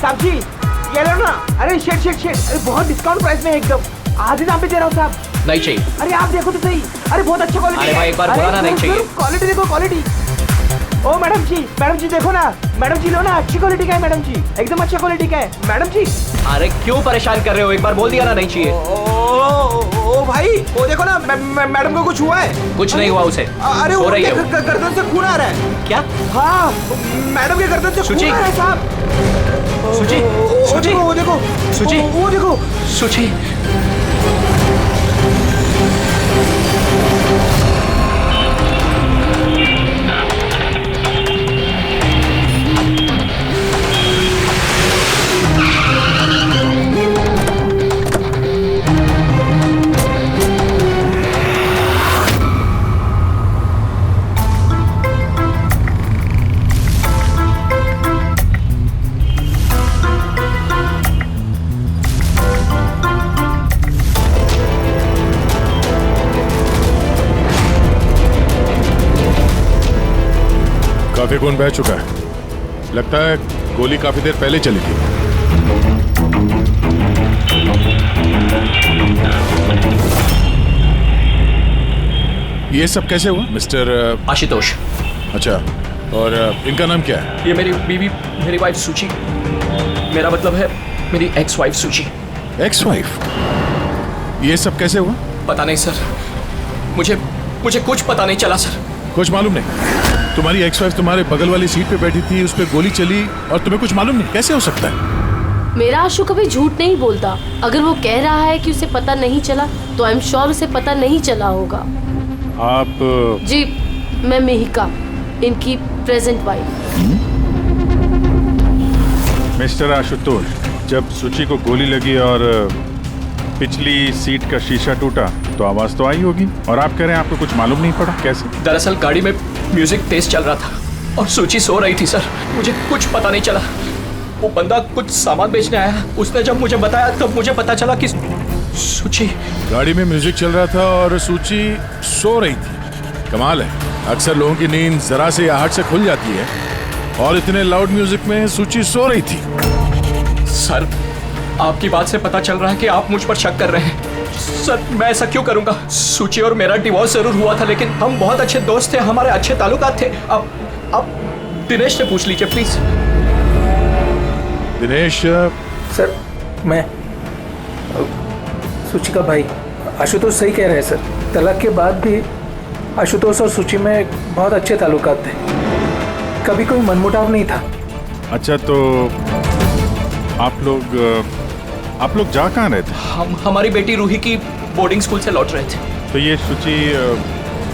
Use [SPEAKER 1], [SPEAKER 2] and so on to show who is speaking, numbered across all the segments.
[SPEAKER 1] साहब जी ये लो ना। अरे शेट अरे बहुत डिस्काउंट प्राइस में एकदम आधे दाम पे दे रहा हूँ साहब।
[SPEAKER 2] नहीं चाहिए।
[SPEAKER 1] अरे आप देखो तो सही। अरे बहुत अच्छा क्वालिटी।
[SPEAKER 2] अरे भाई एक बार बोला ना नहीं चाहिए।
[SPEAKER 1] क्वालिटी देखो क्वालिटी। ओ मैडम जी देखो ना। मैडम जी लो ना, अच्छी क्वालिटी का है मैडम जी, एकदम अच्छा क्वालिटी का है मैडम जी।
[SPEAKER 2] अरे क्यों परेशान कर रहे हो, एक बार बोल दिया ना नहीं चाहिए।
[SPEAKER 1] ओ भाई वो देखो ना, मैडम को कुछ हुआ है?
[SPEAKER 2] कुछ नहीं हुआ उसे।
[SPEAKER 1] अरे
[SPEAKER 2] सो
[SPEAKER 1] वो
[SPEAKER 2] रही है वो।
[SPEAKER 1] गर्दन से खून आ रहा है।
[SPEAKER 2] क्या?
[SPEAKER 1] हाँ मैडम के गर्दन से खून आ रहा है साहब।
[SPEAKER 2] सुची
[SPEAKER 1] वो देखो
[SPEAKER 2] सुची
[SPEAKER 1] वो देखो
[SPEAKER 2] सुची।
[SPEAKER 3] काफी खून बह चुका है, लगता है गोली काफी देर पहले चली थी। ये सब कैसे हुआ मिस्टर
[SPEAKER 2] आशुतोष?
[SPEAKER 3] अच्छा, और इनका नाम क्या है?
[SPEAKER 2] ये मेरी बीवी, मेरी वाइफ सुची। मेरा मतलब है मेरी एक्स वाइफ सुची।
[SPEAKER 3] Ex wife? ये सब कैसे हुआ?
[SPEAKER 2] पता नहीं सर, मुझे कुछ पता नहीं चला सर।
[SPEAKER 3] कुछ मालूम नहीं? तुम्हारी एक्स वाइफ तुम्हारे बगल वाली सीट पे बैठी थी, उस पे गोली चली और तुम्हें कुछ मालूम नहीं? कैसे हो सकता है?
[SPEAKER 4] मेरा आशु कभी झूठ नहीं बोलता। अगर वो कह रहा है कि उसे पता नहीं चला तो आई एम श्योर उसे पता नहीं चला होगा।
[SPEAKER 3] आप?
[SPEAKER 4] जी मैं मेहिका, इनकी प्रेजेंट वाइफ।
[SPEAKER 5] मिस्टर आशुतोष, जब सुची को गोली लगी और पिछली सीट का शीशा टूटा तो आवाज तो आई होगी, और आप कह रहे हैं आपको कुछ मालूम नहीं पड़ा? कैसे?
[SPEAKER 2] दरअसल गाड़ी में म्यूजिक तेज चल रहा था और सुची सो रही थी सर, मुझे कुछ पता नहीं चला। वो बंदा कुछ सामान बेचने आया, उसने जब मुझे बताया तब मुझे पता चला कि सुची।
[SPEAKER 3] गाड़ी में म्यूजिक चल रहा था और सूची सो रही थी। कमाल है, अक्सर लोगों की नींद जरा से आहट से खुल जाती है और इतने लाउड म्यूजिक में सूची सो रही थी।
[SPEAKER 2] सर आपकी बात से पता चल रहा है कि आप मुझ पर शक कर रहे हैं। सर मैं ऐसा क्यों करूंगा? सुची और मेरा डिवोर्स जरूर हुआ था, लेकिन हम बहुत अच्छे दोस्त थे, हमारे अच्छे ताल्लुकात थे। आप दिनेश से पूछ लीजिए प्लीज।
[SPEAKER 3] दिनेश?
[SPEAKER 6] सर मैं सुची का भाई। आशुतोष सही कह रहे हैं सर, तलाक के बाद भी आशुतोष और सुची में बहुत अच्छे ताल्लुकात थे, कभी कोई मनमुटाव नहीं था।
[SPEAKER 5] अच्छा, तो आप लोग जा कहाँ रहे थे?
[SPEAKER 2] हमारी बेटी रूही की बोर्डिंग स्कूल से लौट रहे थे।
[SPEAKER 5] तो ये सुची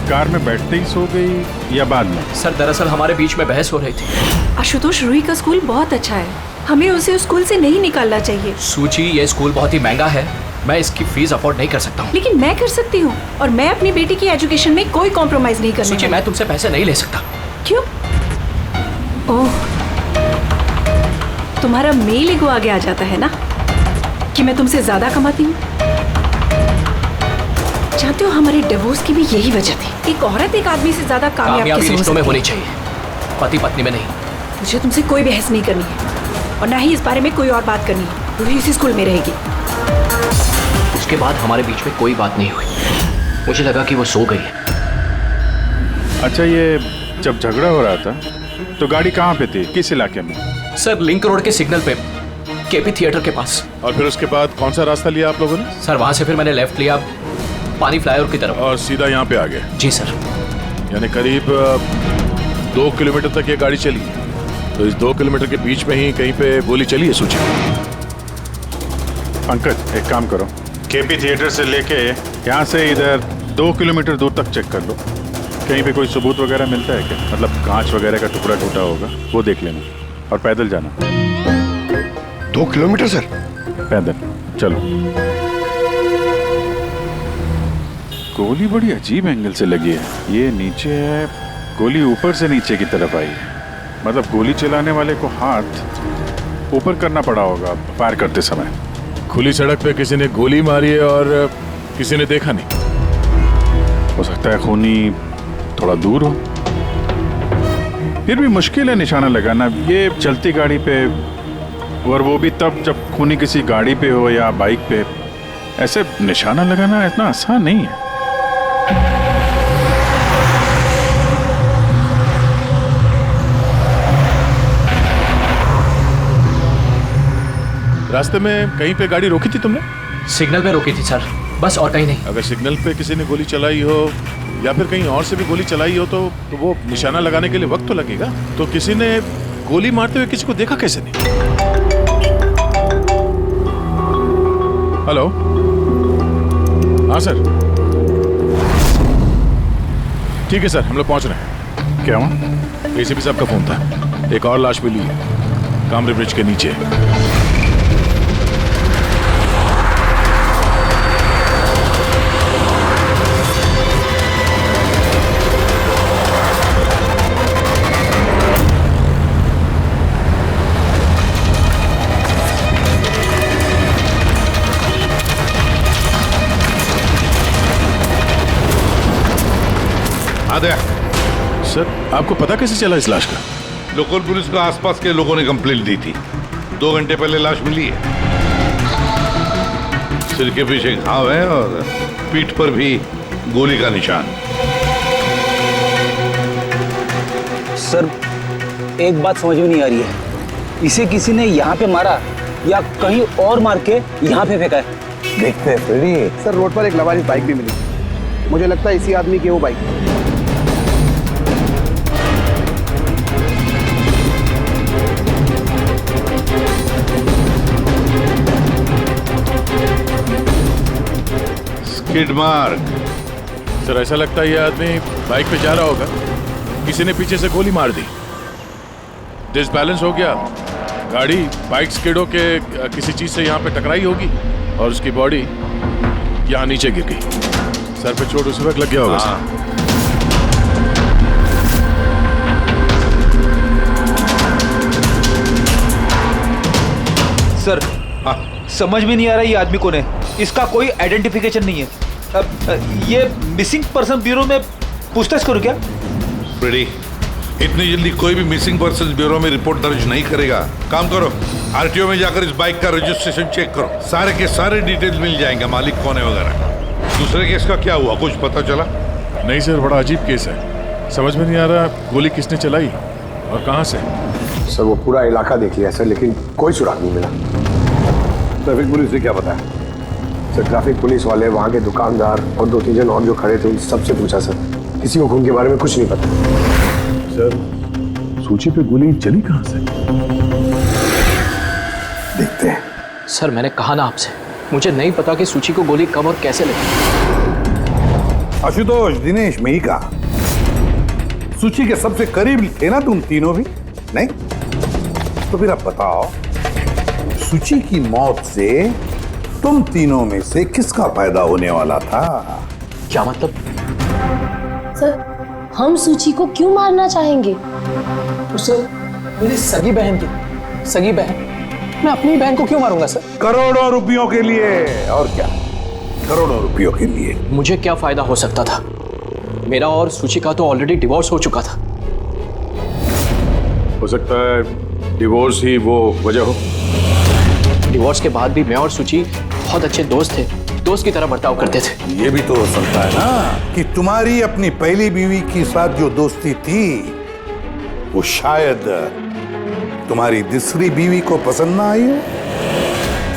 [SPEAKER 5] कार में बैठते ही सो गई या बाद में?
[SPEAKER 2] सर दरअसल हमारे बीच में बहस हो रही थी।
[SPEAKER 7] आशुतोष, रूही का स्कूल बहुत अच्छा है, हमें उसे उस स्कूल से नहीं निकालना चाहिए।
[SPEAKER 2] सूची, ये स्कूल बहुत ही महंगा है, मैं इसकी फीस अफोर्ड नहीं कर सकता हूँ।
[SPEAKER 7] लेकिन मैं कर सकती हूँ, और मैं अपनी बेटी की एजुकेशन में कोई कॉम्प्रोमाइज नहीं करने
[SPEAKER 2] सूची,
[SPEAKER 7] वाली।
[SPEAKER 2] मैं तुमसे पैसे नहीं ले सकता।
[SPEAKER 7] क्यों? ओह, तुम्हारा मेल ईगो आगे आ जाता है ना कि मैं तुमसे ज्यादा कमाती हूँ। जानते हो हमारे डिवोर्स की भी यही वजह थी। एक औरत एक आदमी से ज्यादा कामयाब कैसे हो
[SPEAKER 2] रिश्तों में
[SPEAKER 7] सकती
[SPEAKER 2] होनी
[SPEAKER 7] है?
[SPEAKER 2] चाहिए, पति पत्नी में नहीं।
[SPEAKER 7] मुझे तुमसे कोई बहस नहीं करनी है और ना ही इस बारे में कोई और बात करनी है। रूही इसी स्कूल में रहेगी।
[SPEAKER 2] उसके बाद हमारे बीच में कोई बात नहीं हुई, मुझे लगा कि वो सो गई है।
[SPEAKER 5] अच्छा, ये जब झगड़ा हो रहा था तो गाड़ी कहाँ पे थी, किस इलाके में?
[SPEAKER 2] सर लिंक रोड के सिग्नल पे, केपी थिएटर के पास।
[SPEAKER 3] और फिर उसके बाद कौन सा रास्ता लिया आप लोगों ने?
[SPEAKER 2] सर वहां से फिर मैंने लेफ्ट लिया पानी फ्लाईओवर की तरफ
[SPEAKER 3] और सीधा यहाँ पे आ गए?
[SPEAKER 2] जी सर।
[SPEAKER 3] यानी करीब 2 किलोमीटर तक ये गाड़ी चली, तो इस 2 किलोमीटर के बीच में ही कहीं पे गोली चली है सूची?
[SPEAKER 5] पंकज, एक काम करो, केपी थिएटर से लेके यहाँ से इधर 2 किलोमीटर दूर तक चेक कर लो, कहीं पे कोई सबूत वगैरह मिलता है क्या? मतलब कांच वगैरह का टुकड़ा टूटा होगा, वो देख लेना, और पैदल जाना।
[SPEAKER 8] 2 किलोमीटर सर?
[SPEAKER 5] पैदल चलो। गोली बड़ी अजीब एंगल से लगी है, ये नीचे है, गोली ऊपर से नीचे की तरफ आई है। मतलब गोली चलाने वाले को हाथ ऊपर करना पड़ा होगा फायर करते समय।
[SPEAKER 3] खुली सड़क पे किसी ने गोली मारी है और किसी ने देखा नहीं।
[SPEAKER 5] हो सकता है खूनी थोड़ा दूर हो, फिर भी मुश्किल है निशाना लगाना। ये चलती गाड़ी पे और वो भी तब जब खूनी किसी गाड़ी पे हो या बाइक पे। ऐसे निशाना लगाना इतना आसान नहीं है।
[SPEAKER 3] रास्ते में कहीं पे गाड़ी रोकी थी तुमने?
[SPEAKER 2] सिग्नल पे रोकी थी सर, बस और कहीं नहीं।
[SPEAKER 3] अगर सिग्नल पे किसी ने गोली चलाई हो या फिर कहीं और से भी गोली चलाई हो तो वो निशाना लगाने के लिए वक्त तो लगेगा। तो किसी ने गोली मारते हुए किसी को देखा कैसे नहीं? हेलो, हाँ सर। ठीक है सर, हम लोग पहुंच रहे हैं।
[SPEAKER 5] क्या हुआ?
[SPEAKER 3] एसीपी साहब का फोन था, एक और लाश मिली है कामरे ब्रिज के नीचे। सर, आपको पता कैसे चला इस लाश का?
[SPEAKER 9] लोकल पुलिस को आसपास के लोगों ने कंप्लेंट दी थी। 2 घंटे पहले लाश मिली है। सिर के पीछे घाव है और पीठ पर भी गोली का निशान।
[SPEAKER 10] सर, एक बात समझ में नहीं आ रही है, इसे किसी ने यहाँ पे मारा या कहीं और मार के यहाँ पे फेंका है?
[SPEAKER 8] देखते हैं फ्रेडी।
[SPEAKER 1] सर, रोड पर एक लवारिस बाइक भी मिली। मुझे लगता है इसी आदमी की वो बाइक।
[SPEAKER 9] Skid mark.
[SPEAKER 3] सर, ऐसा लगता है ये आदमी बाइक पे जा रहा होगा, किसी ने पीछे से गोली मार दी, डिसबैलेंस हो गया, गाड़ी बाइक स्किड होके किसी चीज से यहाँ पे टकराई होगी और उसकी बॉडी यहाँ नीचे गिर गई। सर पे चोट उसी वक्त लग गया होगा।
[SPEAKER 10] सर, समझ में नहीं आ रहा ये आदमी कौन है। इसका कोई आइडेंटिफिकेशन नहीं है। ये मिसिंग पर्सन ब्यूरो में पूछताछ करूं क्या?
[SPEAKER 9] फ्रेडी, इतनी जल्दी कोई भी मिसिंग पर्सन ब्यूरो में रिपोर्ट दर्ज नहीं करेगा। काम करो, आरटीओ में जाकर इस बाइक का रजिस्ट्रेशन चेक करो। सारे के सारे डिटेल्स मिल जाएंगे, मालिक कौन है वगैरह। दूसरे केस का क्या हुआ, कुछ पता चला?
[SPEAKER 3] नहीं सर, बड़ा अजीब केस है, समझ में नहीं आ रहा गोली किसने चलाई और कहां से।
[SPEAKER 8] सर, वो पूरा इलाका देख लिया सर, लेकिन कोई सुराग नहीं मिला। ट्रैफिक पुलिस ने क्या बताया? सर, ट्रैफिक पुलिस वाले, वहाँ के दुकानदार और 2-3 जन और जो खड़े थे उन सबसे पूछा सर, किसी को खून के बारे में कुछ नहीं पता।
[SPEAKER 3] सर, सूची पे गोली चली कहां से?
[SPEAKER 8] देखते हैं।
[SPEAKER 2] सर, मैंने कहा ना आपसे, मुझे नहीं पता कि सूची को गोली कब और कैसे लगी।
[SPEAKER 9] आशुतोष, दिनेश, मेहिका, सूची के सबसे करीब थे ना तुम तीनों भी? नहीं? तो फिर अब बताओ, सूची की मौत से तुम तीनों में से किसका फायदा होने वाला था?
[SPEAKER 2] क्या मतलब?
[SPEAKER 4] सर, हम सूची को क्यों मारना चाहेंगे?
[SPEAKER 6] सर, मेरी सगी बहन की सगी बहन, मैं अपनी बहन को क्यों मारूंगा सर?
[SPEAKER 9] करोड़ों रुपयों के लिए। और क्या? करोड़ों रुपयों के लिए।
[SPEAKER 2] मुझे क्या फायदा हो सकता था? मेरा और सूची का तो ऑलरेडी डिवोर्स हो चुका था।
[SPEAKER 3] हो सकता है डिवोर्स ही वो वजह हो।
[SPEAKER 2] डिवोर्स के बाद भी मैं और सूची बहुत अच्छे दोस्त थे, दोस्त की तरह बर्ताव करते थे।
[SPEAKER 9] ये भी तो हो सकता है ना कि तुम्हारी अपनी पहली बीवी के साथ जो दोस्ती थी वो शायद तुम्हारी दूसरी बीवी को पसंद ना आई हो।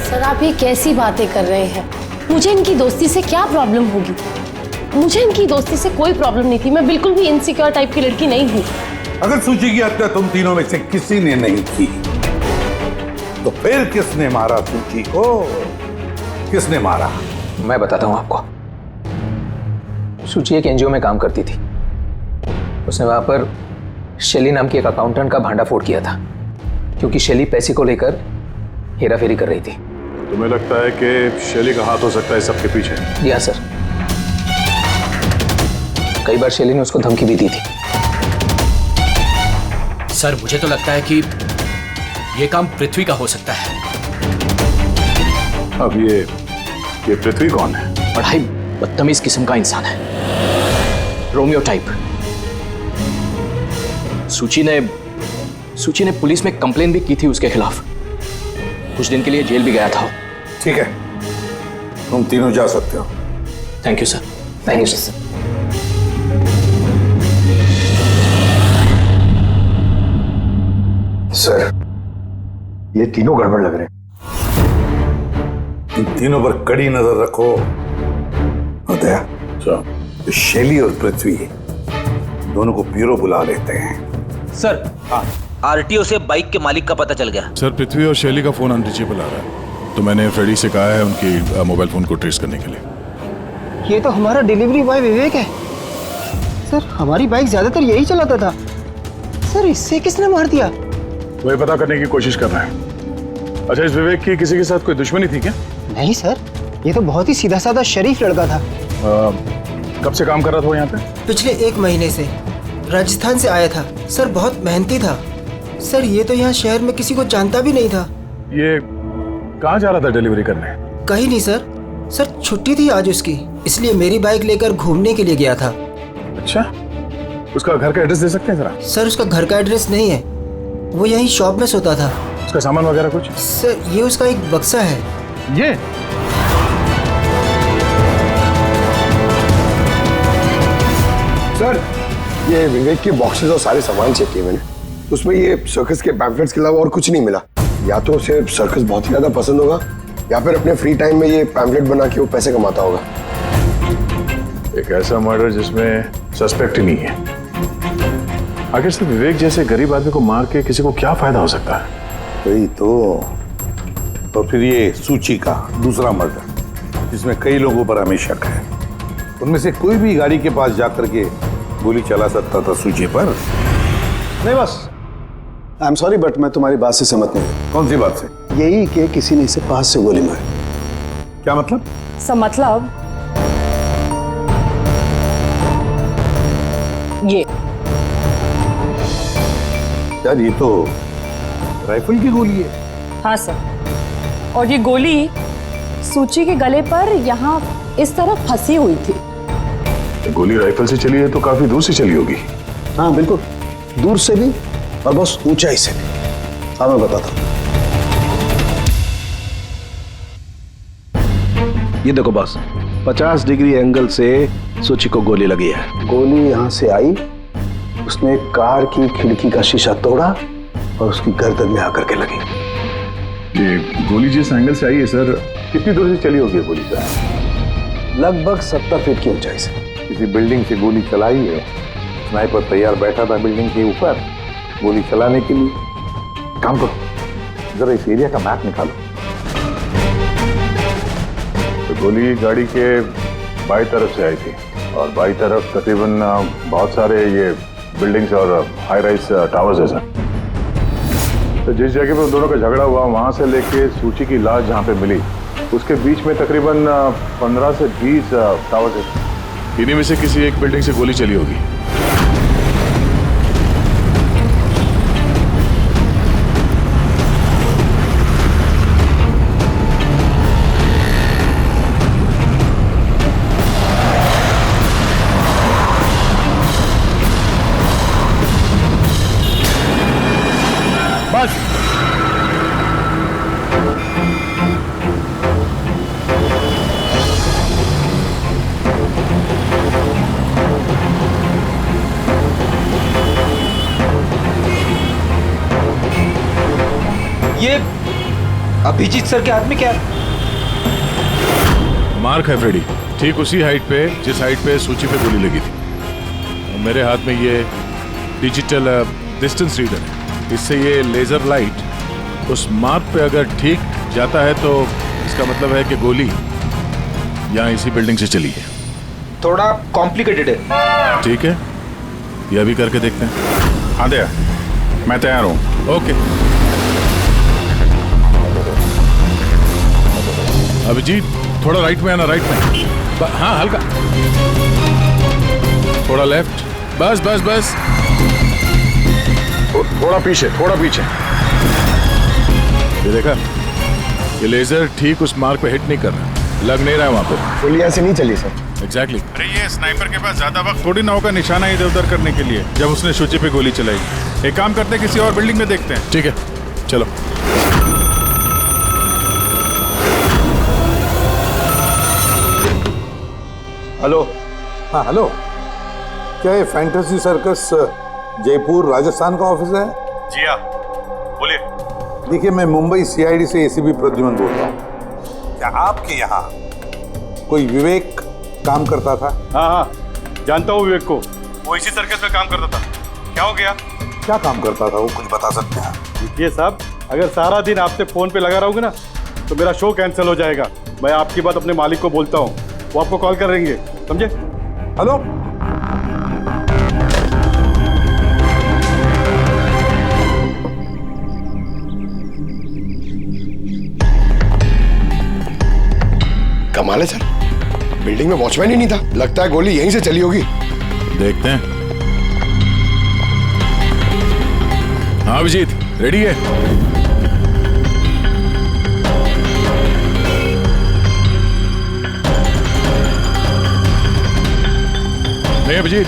[SPEAKER 4] सर, आप ये कैसी बातें कर रहे हैं? मुझे इनकी दोस्ती से क्या प्रॉब्लम होगी? मुझे इनकी दोस्ती से कोई प्रॉब्लम नहीं थी। मैं बिल्कुल भी इनसिक्योर टाइप की लड़की नहीं हूँ।
[SPEAKER 9] अगर सूची की हत्या तुम तीनों में से किसी ने नहीं की तो फिर किसने मारा सूची को? किसने मारा?
[SPEAKER 10] मैं बताता हूँ आपको। सूची एक एनजीओ में काम करती थी। उसने वहां पर शैली नाम की एक अकाउंटेंट का भांडाफोड़ किया था, क्योंकि शैली पैसे को लेकर हेराफेरी कर रही थी।
[SPEAKER 3] तुम्हें लगता है कि शैली का हाथ हो सकता है सबके पीछे?
[SPEAKER 10] जी हाँ सर, कई बार शैली ने उसको धमकी भी दी थी।
[SPEAKER 2] सर, मुझे तो लगता है कि ये काम पृथ्वी का हो सकता है।
[SPEAKER 3] अब ये पृथ्वी कौन है?
[SPEAKER 2] बड़ा ही बदतमीज किस्म का इंसान है, रोमियो टाइप। सूची ने पुलिस में कंप्लेन भी की थी उसके खिलाफ। कुछ दिन के लिए जेल भी गया था।
[SPEAKER 9] ठीक है, तुम तीनों जा सकते हो।
[SPEAKER 2] Thank you sir.
[SPEAKER 10] Thank you sir.
[SPEAKER 8] Sir, ये तीनों गड़बड़ लग रहे हैं।
[SPEAKER 9] इन तीनों पर कड़ी नजर रखो। दया, शैली और पृथ्वी दोनों को ब्यूरो बुला लेते हैं।
[SPEAKER 11] सर, आरटीओ से बाइक के मालिक का पता चल गया।
[SPEAKER 3] सर, पृथ्वी और शैली का फोन अनरीचेबल आ रहा है, तो मैंने फ्रेडी से कहा है उनकी मोबाइल फोन को ट्रेस करने के लिए।
[SPEAKER 12] ये तो हमारा डिलीवरी बॉय विवेक है। सर, हमारी बाइक ज्यादातर यही चलाता था। सर, इससे किसने मार दिया?
[SPEAKER 3] वही पता करने की कोशिश कर रहा है। अच्छा, इस विवेक की किसी के साथ कोई दुश्मनी थी क्या?
[SPEAKER 12] नहीं सर, ये तो बहुत ही सीधा साधा शरीफ लड़का था।
[SPEAKER 3] कब से काम कर रहा था वो यहाँ पे?
[SPEAKER 12] पिछले 1 महीने से। राजस्थान से आया था। सर, बहुत मेहनती था। सर, ये तो यहाँ शहर में किसी को जानता भी नहीं था।
[SPEAKER 3] ये कहाँ जा रहा था डिलीवरी करने?
[SPEAKER 12] कहीं नहीं सर। सर, छुट्टी थी आज उसकी, इसलिए मेरी बाइक लेकर घूमने के लिए गया था।
[SPEAKER 3] अच्छा, उसका घर का एड्रेस दे सकते हैं जरा?
[SPEAKER 12] सर, उसका घर का एड्रेस नहीं है, वो यहीं शॉप में सोता था।
[SPEAKER 3] उसका सामान वगैरह कुछ?
[SPEAKER 12] सर, ये उसका एक बक्सा है।
[SPEAKER 3] ये?
[SPEAKER 8] सर, ये विवेक के बॉक्सेस और सारे सामान चेक किए मैंने, उसमें ये सर्कस के पैम्फलेट्स के अलावा और कुछ नहीं मिला। या तो उसे सर्कस बहुत ही ज्यादा पसंद होगा, या फिर अपने फ्री टाइम में ये पैम्फलेट बना के वो पैसे कमाता होगा।
[SPEAKER 3] एक ऐसा मर्डर जिसमें सस्पेक्ट ही नहीं है। आखिर सिर्फ विवेक जैसे गरीब आदमी को मार के किसी को क्या फायदा हो सकता है?
[SPEAKER 9] वही तो फिर ये सूची का दूसरा मर्डर, जिसमें कई लोगों पर हमें शक है, उनमें से कोई भी गाड़ी के पास जाकर के गोली चला सकता था सूची पर?
[SPEAKER 13] नहीं बस, आई एम सॉरी बट मैं तुम्हारी बात से सहमत नहीं।
[SPEAKER 9] कौन सी बात से?
[SPEAKER 13] यही कि किसी ने इसे पास से गोली मारी।
[SPEAKER 9] क्या मतलब?
[SPEAKER 4] मतलब ये
[SPEAKER 9] यार, ये तो राइफल की गोली है।
[SPEAKER 4] हाँ सर, और ये गोली सूची के गले पर यहाँ इस तरह फंसी हुई थी।
[SPEAKER 3] गोली राइफल से चली है तो काफी दूर से चली होगी।
[SPEAKER 13] हाँ बिल्कुल, दूर से भी और बहुत ऊंचाई से भी। हाँ, मैं बताता हूँ। ये देखो बॉस, 50 डिग्री एंगल से सूची को गोली लगी है। गोली यहाँ से आई, उसने कार की खिड़की का शीशा तोड़ा और उसकी गर्दन में आकर के लगी।
[SPEAKER 3] ये गोली जिस एंगल से आई है सर, कितनी दूर से चली होगी गोली सर?
[SPEAKER 13] लगभग 70 फीट की ऊंचाई से।
[SPEAKER 9] किसी बिल्डिंग से गोली चलाई है, स्नाइपर तैयार बैठा था बिल्डिंग के ऊपर गोली चलाने के लिए। काम करो, जरा इस एरिया का मैप निकालो।
[SPEAKER 3] तो गोली गाड़ी के बाई तरफ से आई थी, और बाई तरफ तकरीबन बहुत सारे ये बिल्डिंग्स और हाई राइज टावर्स है सर। तो जिस जगह पे उन दोनों का झगड़ा हुआ, वहां से लेके सूची की लाश जहां पे मिली, उसके बीच में तकरीबन 15 से 20 टावर्स है। इन्हीं में से किसी एक बिल्डिंग से गोली चली होगी।
[SPEAKER 11] ये अभिजीत सर के हाथ में क्या?
[SPEAKER 3] मार्क है फ्रेडी, ठीक उसी हाइट पे जिस हाइट पे सूची पे गोली लगी थी। और मेरे हाथ में ये डिजिटल डिस्टेंस रीडर है। इससे ये लेजर लाइट उस मार्क पे अगर ठीक जाता है तो इसका मतलब है कि गोली यहाँ इसी बिल्डिंग से चली है।
[SPEAKER 11] थोड़ा कॉम्प्लिकेटेड है।
[SPEAKER 3] ठीक है, ये अभी करके देखते हैं।
[SPEAKER 9] हाँ दया, मैं तैयार हूँ।
[SPEAKER 3] ओके अभिजीत, थोड़ा राइट में आना, राइट में। हाँ, हल्का थोड़ा लेफ्ट। बस बस बस,
[SPEAKER 9] थोड़ा पीछे, थोड़ा पीछे।
[SPEAKER 3] ये देखा, ये लेजर ठीक उस मार्क पे हिट नहीं कर रहा, लग नहीं रहा है वहां पे।
[SPEAKER 8] गोली ऐसे नहीं चली सर।
[SPEAKER 3] एग्जैक्टली।
[SPEAKER 5] अरे ये स्नाइपर के पास ज्यादा वक्त थोड़ी ना होगा निशाना इधर उधर करने के लिए, जब उसने सूची पे गोली चलाई। एक काम करते हैं, किसी और बिल्डिंग में देखते हैं।
[SPEAKER 3] ठीक है, चलो।
[SPEAKER 9] हेलो। हाँ हेलो, क्या ये फैंटेसी सर्कस जयपुर राजस्थान का ऑफिस है?
[SPEAKER 5] जी हाँ, बोलिए।
[SPEAKER 9] देखिए, मैं मुंबई सीआईडी से एसीपी प्रद्युमन बोल रहा हूँ। क्या आपके यहाँ कोई विवेक काम करता था?
[SPEAKER 5] हाँ हाँ, जानता हूँ विवेक को, वो इसी सर्कस में काम करता था। क्या हो गया?
[SPEAKER 9] क्या काम करता था वो, कुछ बता सकते हैं?
[SPEAKER 5] देखिए साहब, अगर सारा दिन आपसे फोन पे लगा रहूंगा ना तो मेरा शो कैंसिल हो जाएगा। मैं आपकी बात अपने मालिक को बोलता हूँ, वो आपको कॉल करेंगे, समझे?
[SPEAKER 9] हेलो।
[SPEAKER 8] कमाल है सर, बिल्डिंग में वॉचमैन ही नहीं था। लगता है गोली यहीं से चली होगी।
[SPEAKER 3] देखते हैं। हाँ अभिजीत, रेडी है? नहीं अभिजीत,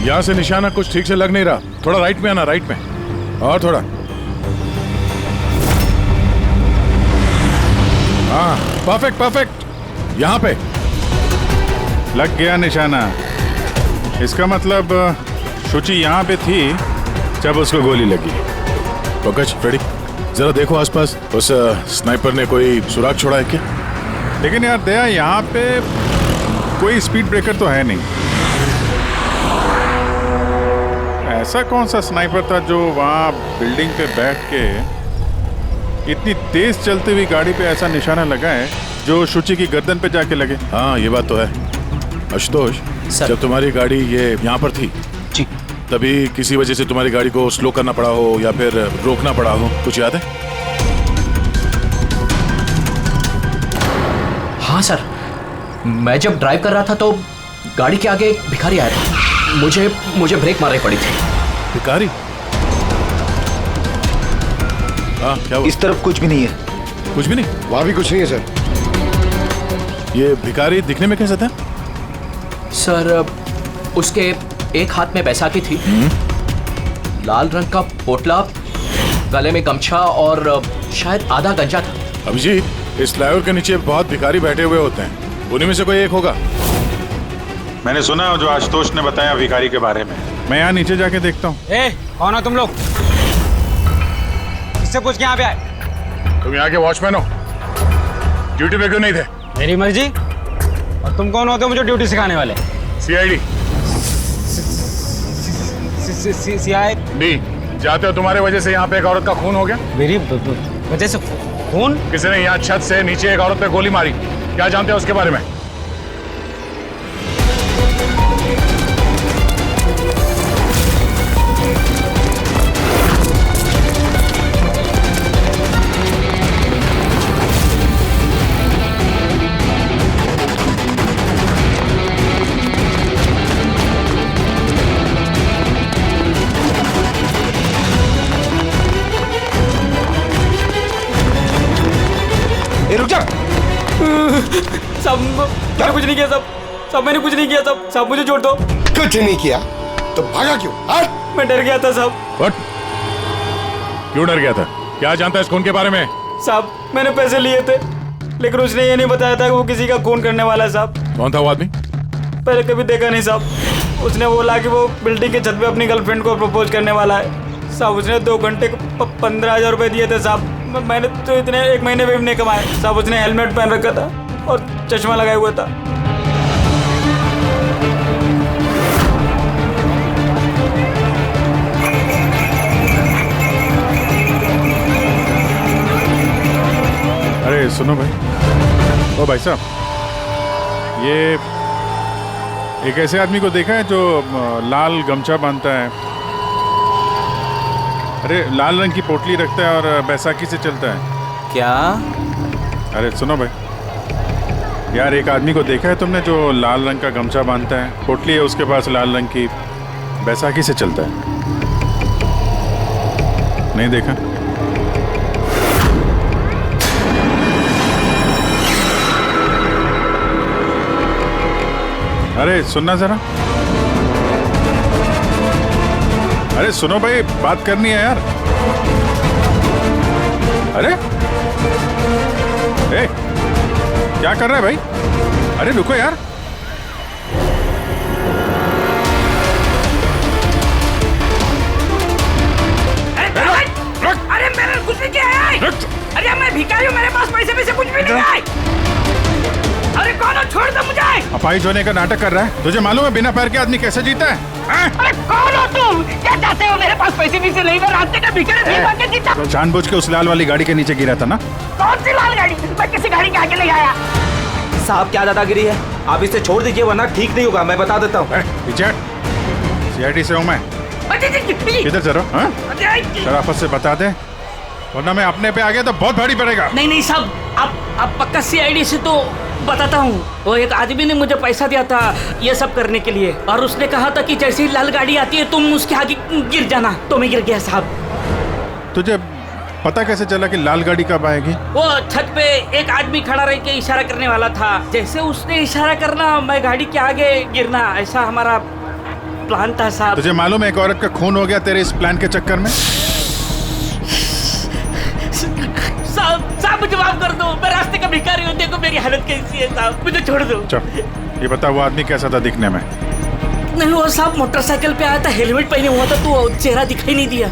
[SPEAKER 3] यहां से निशाना कुछ ठीक से लग नहीं रहा। थोड़ा राइट में आना, राइट में, और थोड़ा। हाँ परफेक्ट परफेक्ट, यहां पे
[SPEAKER 5] लग गया निशाना। इसका मतलब शुचि यहाँ पे थी जब उसको गोली लगी।
[SPEAKER 3] पंकज, फ्रेडी, जरा देखो आसपास, उस स्नाइपर ने कोई सुराग छोड़ा है क्या?
[SPEAKER 5] लेकिन यार दया, यहाँ पे कोई स्पीड ब्रेकर तो है नहीं। ऐसा कौन सा स्नाइपर था जो वहाँ बिल्डिंग पे बैठ के इतनी तेज चलती हुई गाड़ी पे ऐसा निशाना लगाए जो शुचि की गर्दन पे जाके लगे?
[SPEAKER 3] हाँ ये बात तो है। आशुतोष, जब तुम्हारी गाड़ी ये यहाँ पर थी
[SPEAKER 10] जी,
[SPEAKER 3] तभी किसी वजह से तुम्हारी गाड़ी को स्लो करना पड़ा हो या फिर रोकना पड़ा हो, कुछ याद है?
[SPEAKER 2] हाँ सर, मैं जब ड्राइव कर रहा था तो गाड़ी के आगे एक भिखारी आया था। मुझे ब्रेक मारनी पड़ी थी।
[SPEAKER 3] भिखारी? हाँ क्या हुआ?
[SPEAKER 13] इस तरफ कुछ भी नहीं है।
[SPEAKER 3] कुछ भी नहीं?
[SPEAKER 8] वहां भी कुछ नहीं है सर।
[SPEAKER 3] ये भिखारी दिखने में कैसा था?
[SPEAKER 2] सर, उसके एक हाथ में बैसाखी थी, लाल रंग का पोटला, गले में गमछा और शायद आधा गंजा था।
[SPEAKER 3] अभिजीत, इस फ्लाईओवर के नीचे बहुत भिखारी बैठे हुए होते हैं, उन्हीं में से कोई एक होगा।
[SPEAKER 5] मैंने सुना जो आशुतोष ने बताया भिखारी के बारे में। मैं यहाँ नीचे जाके देखता हूँ।
[SPEAKER 14] कौन हो तुम लोग? इससे पूछ के यहाँ पे आए?
[SPEAKER 3] तुम यहाँ के वॉचमैन हो, ड्यूटी पे क्यों नहीं थे?
[SPEAKER 14] मेरी मर्जी। और तुम कौन होते हो मुझे ड्यूटी सिखाने वाले?
[SPEAKER 3] सीआईडी।
[SPEAKER 14] सीआईडी?
[SPEAKER 3] जाते हो, तुम्हारे वजह से यहाँ पे एक औरत का खून हो गया।
[SPEAKER 14] मेरी वजह से खून?
[SPEAKER 3] किसी ने यहाँ छत से नीचे एक औरत पे गोली मारी, क्या जानते हो उसके बारे में?
[SPEAKER 8] रुक जा।
[SPEAKER 14] सब मैंने कुछ नहीं किया, सब मैंने कुछ नहीं किया, सब मुझे छोड़ दो।
[SPEAKER 8] कुछ नहीं किया तो भागा क्यों?
[SPEAKER 14] मैं डर गया था सब।
[SPEAKER 3] What? क्यों डर गया था? क्या जानता है इस खून के बारे में?
[SPEAKER 14] साहब, मैंने पैसे लिए थे, लेकिन उसने ये नहीं बताया था कि वो किसी का खून करने वाला है। साहब,
[SPEAKER 3] कौन था वो आदमी?
[SPEAKER 14] पहले कभी देखा नहीं साहब। उसने बोला कि वो बिल्डिंग के छत पे अपनी गर्लफ्रेंड को प्रपोज करने वाला है। साहब, उसने 2 घंटे को 15,000 रुपए दिए थे साहब। मैंने तो इतने 1 महीने में भी नहीं कमाए साहब। उसने हेलमेट पहन रखा था और चश्मा लगाया हुआ था।
[SPEAKER 5] अरे सुनो भाई, ओ भाई साहब, ये एक ऐसे आदमी को देखा है जो लाल गमछा बांधता है, अरे लाल रंग की पोटली रखता है और बैसाखी से चलता है?
[SPEAKER 14] क्या?
[SPEAKER 5] अरे सुनो भाई यार, एक आदमी को देखा है तुमने जो लाल रंग का गमछा बांधता है, पोटली है उसके पास लाल रंग की, बैसाखी से चलता है? नहीं देखा? अरे सुनना जरा, अरे सुनो भाई, बात करनी है यार। अरे ए, क्या कर रहा है भाई? अरे रुको यार,
[SPEAKER 1] अरे मैंने कुछ नहीं किया है। अरे मैं भिखारी हूँ, मेरे पास पैसे कुछ भी नहीं है। अरे कौन हो, छोड़ दो मुझे।
[SPEAKER 5] अपाहिज होने का नाटक कर रहा है। तुझे मालूम है बिना पैर के आदमी कैसे जीता है?
[SPEAKER 1] अरे कौन हो तुम? क्या चाहते हो? मेरे पास पैसे नहीं, मैं रास्ते का भिखारी नहीं बन के जीता।
[SPEAKER 5] तो जानबूझ के उस लाल वाली गाड़ी के नीचे गिरा था ना?
[SPEAKER 1] कौन सी लाल गाड़ी? मैं किसी गाड़ी के आगे ले आया।
[SPEAKER 15] साहब क्या दादागिरी है, आप इसे छोड़ दीजिए वरना ठीक नहीं होगा, मैं बता देता हूँ।
[SPEAKER 5] CID से हूँ मैं। किधर चलो? शराफत से बता दे वरना मैं अपने पे आ गया तो बहुत भारी पड़ेगा।
[SPEAKER 16] नहीं साहब, आप पक्का CID से तो बताता हूँ। वो एक आदमी ने मुझे पैसा दिया था ये सब करने के लिए, और उसने कहा था कि जैसे ही लाल गाड़ी आती है तुम उसके आगे गिर जाना, तो मैं गिर गया साहब।
[SPEAKER 5] तुझे पता कैसे चला कि लाल गाड़ी कब आएगी?
[SPEAKER 16] वो छत पे एक आदमी खड़ा रह के इशारा करने वाला था, जैसे उसने इशारा करना मैं गाड़ी के आगे गिरना, ऐसा हमारा प्लान था साहब।
[SPEAKER 5] तुझे मालूम है एक औरत का खून हो गया तेरे इस प्लान के चक्कर में?
[SPEAKER 16] साहब मुझे माफ कर दो, मैं रास्ते का भिखारी हूँ, देखो मेरी हालत कैसी है साहब, मुझे छोड़ दो।
[SPEAKER 5] चल ये बता वो आदमी कैसा था दिखने में?
[SPEAKER 16] नहीं वो साहब मोटरसाइकिल पे आया था, हेलमेट पहने हुआ था, तो चेहरा दिखाई नहीं दिया।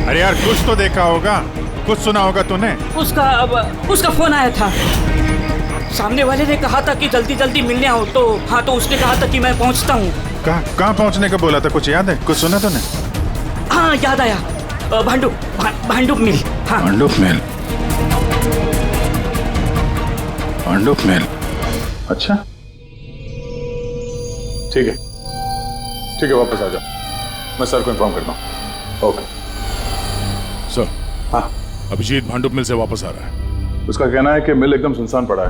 [SPEAKER 5] अरे यार कुछ तो देखा होगा, कुछ सुना होगा तूने?
[SPEAKER 16] उसका फोन आया था, सामने वाले ने कहा था कि जल्दी जल्दी मिलने आओ, तो हाँ तो उसने कहा था कि मैं पहुँचता हूँ।
[SPEAKER 5] कहाँ पहुँचने का बोला था, कुछ याद है? कुछ सुना तूने?
[SPEAKER 16] हाँ याद आया, भांडुप मिल। हाँ
[SPEAKER 5] भांडुप मिल। अच्छा ठीक है वापस आ जाओ, मैं सर को इन्फॉर्म करता हूँ। Okay
[SPEAKER 3] sir. हाँ अभिजीत भांडुप मिल से वापस आ रहा है।
[SPEAKER 5] उसका कहना है कि मिल एकदम सुनसान पड़ा है,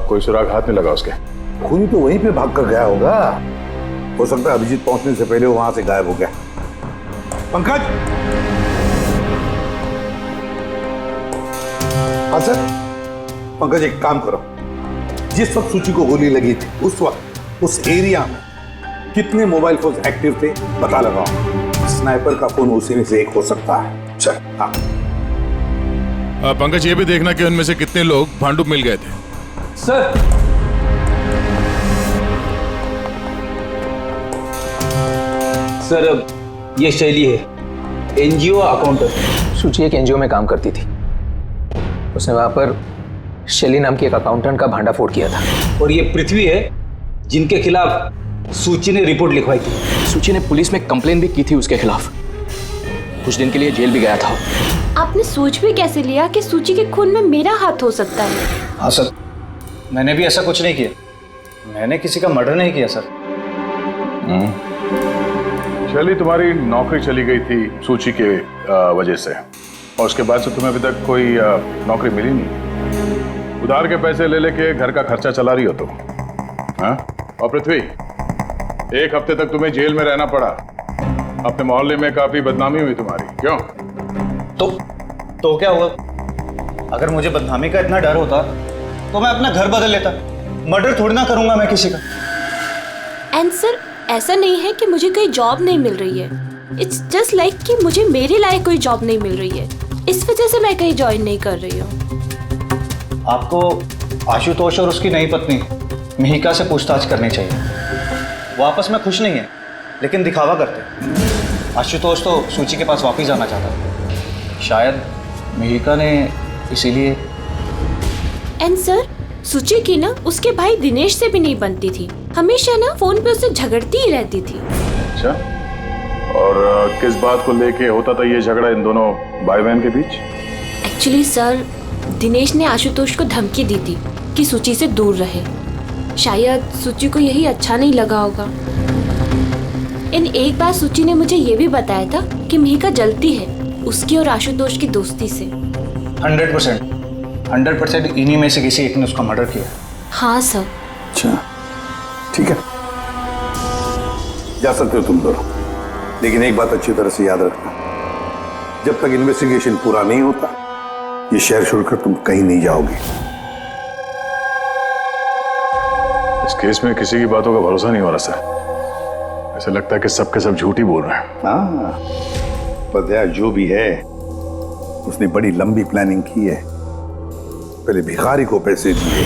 [SPEAKER 5] कोई सुराग हाथ नहीं लगा उसके।
[SPEAKER 9] खूनी तो वहीं पे भाग कर गया होगा, हो सकता है अभिजीत पहुंचने से पहले वो वहां से गायब हो गया। पंकज। हाँ सर। पंकज एक काम करो, जिस वक्त सूची को गोली लगी थी उस वक्त उस एरिया में कितने मोबाइल फोन एक्टिव थे पता लगाओ। स्नाइपर का फोन उसी में से एक हो सकता है। चल। हाँ
[SPEAKER 3] पंकज ये भी देखना कि उनमें से कितने लोग भांडुप मिल गए थे।
[SPEAKER 10] सर ये शैली है, NGO अकाउंटेंट। सूची एक NGO में काम करती थी, उसने वहां पर शैली नाम की एक अकाउंटेंट का भांडाफोड़ किया था।
[SPEAKER 11] और ये पृथ्वी है जिनके खिलाफ सूची ने रिपोर्ट लिखवाई थी।
[SPEAKER 2] सूची ने पुलिस में कंप्लेन भी की थी उसके खिलाफ, कुछ दिन के लिए जेल भी गया था।
[SPEAKER 4] आपने सोच भी कैसे लिया कि सूची के खून में मेरा हाथ हो सकता है?
[SPEAKER 15] हाँ सर, मैंने भी ऐसा कुछ नहीं किया, मैंने किसी का मर्डर नहीं किया सर।
[SPEAKER 5] शैली तुम्हारी नौकरी चली गई थी सूची के वजह से, और उसके बाद से तुम्हें अभी तक कोई नौकरी मिली नहीं। उधार के पैसे ले लेके घर का खर्चा चला रही हो तुम। हाँ? और पृथ्वी, एक हफ्ते तक तुम्हें जेल में रहना पड़ा, अपने मोहल्ले में काफी बदनामी हुई तुम्हारी। क्यों?
[SPEAKER 15] तो क्या हुआ? अगर मुझे बदनामी का इतना डर होता तो मैं अपना घर बदल लेता, मर्डर थोड़ी ना करूंगा मैं किसी का।
[SPEAKER 4] एंड सर ऐसा नहीं है कि मुझे कोई जॉब नहीं मिल रही है, इट्स जस्ट लाइक कि मुझे मेरे लायक कोई जॉब नहीं मिल रही है, इस वजह से मैं कहीं ज्वाइन नहीं कर रही हूँ।
[SPEAKER 15] आपको आशुतोष और उसकी नई पत्नी मिहिका से पूछताछ करनी चाहिए। वो आपस में खुश नहीं है लेकिन दिखावा करते। आशुतोष तो सूची के पास वापस जाना चाहता था, शायद मिहिका ने इसीलिए।
[SPEAKER 4] एंड सर सूची की ना उसके भाई दिनेश से भी नहीं बनती थी, हमेशा ना फोन पे उससे झगड़ती ही रहती थी।
[SPEAKER 5] अच्छा, और किस बात को लेके होता था ये झगड़ा इन दोनों भाई बहन के बीच?
[SPEAKER 4] एक्चुअली सर दिनेश ने आशुतोष को धमकी दी थी कि सूची से दूर रहे, शायद सूची को यही अच्छा नहीं लगा होगा। इन एक बार सूची ने मुझे ये भी बताया था कि मिहिका जलती है उसकी और आशुतोष की दोस्ती से।
[SPEAKER 15] 100% इन्हीं में से किसी एक ने उसका मर्डर किया।
[SPEAKER 4] हाँ सर।
[SPEAKER 9] अच्छा ठीक है, जा सकते हो तुम दोनों, लेकिन एक बात अच्छी तरह से याद रखना, जब तक इन्वेस्टिगेशन पूरा नहीं होता ये शहर छोड़कर तुम कहीं नहीं जाओगे।
[SPEAKER 5] इस केस में किसी की बातों का भरोसा नहीं हो रहा सर, ऐसा लगता है कि सब के सब झूठ ही बोल रहे हैं।
[SPEAKER 9] हाँ, पर यार जो भी है उसने बड़ी लंबी प्लानिंग की है। पहले भिखारी को पैसे दिए,